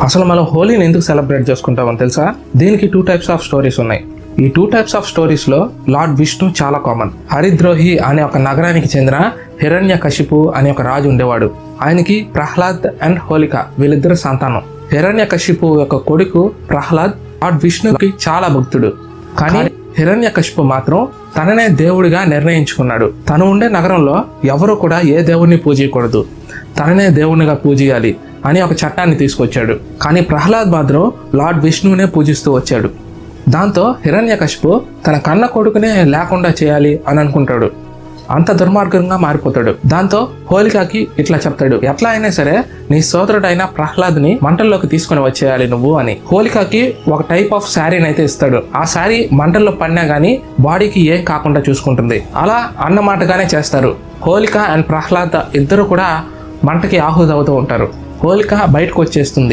అసలు మనం హోలీని ఎందుకు సెలబ్రేట్ చేసుకుంటామని తెలుసా? దీనికి 2 టైప్స్ ఆఫ్ స్టోరీస్ ఉన్నాయి. ఈ 2 టైప్స్ ఆఫ్ స్టోరీస్ లో లార్డ్ విష్ణు చాలా కామన్. హరిద్రోహి అనే ఒక నగరానికి చెందిన హిరణ్యకశిపు అనే ఒక రాజు ఉండేవాడు. ఆయనకి ప్రహ్లాద్ అండ్ హోలిక వీళ్ళిద్దరు సంతానం. హిరణ్యకశిపు యొక్క కొడుకు ప్రహ్లాద్ లార్డ్ విష్ణుకి చాలా భక్తుడు. కానీ హిరణ్యకశిపు మాత్రం తననే దేవుడిగా నిర్ణయించుకున్నాడు. తను ఉండే నగరంలో ఎవరు కూడా ఏ దేవుడిని పూజించకూడదు, తననే దేవునిగా పూజియాలి అని ఒక చట్టాన్ని తీసుకొచ్చాడు. కానీ ప్రహ్లాద్ మాత్రం లార్డ్ విష్ణువునే పూజిస్తూ వచ్చాడు. దాంతో హిరణ్యకశిపు తన కన్న కొడుకునే లేకుండా చేయాలి అని అనుకుంటాడు. అంత దుర్మార్గంగా మారిపోతాడు. దాంతో హోలికాకి ఇట్లా చెప్తాడు, ఎట్లా అయినా సరే నీ సోదరుడైన ప్రహ్లాద్ని మంటల్లోకి తీసుకుని వచ్చేయాలి నువ్వు అని. హోలికాకి ఒక టైప్ ఆఫ్ శారీని అయితే ఇస్తాడు. ఆ శారీ మంటల్లో పడినా గానీ బాడీకి ఏం కాకుండా చూసుకుంటుంది. అలా అన్నమాటగానే చేస్తారు. హోలిక అండ్ ప్రహ్లాద్ ఇద్దరు కూడా మంటకి ఆహుతి అవుతూ ఉంటారు. హోలిక బయటకు వచ్చేస్తుంది.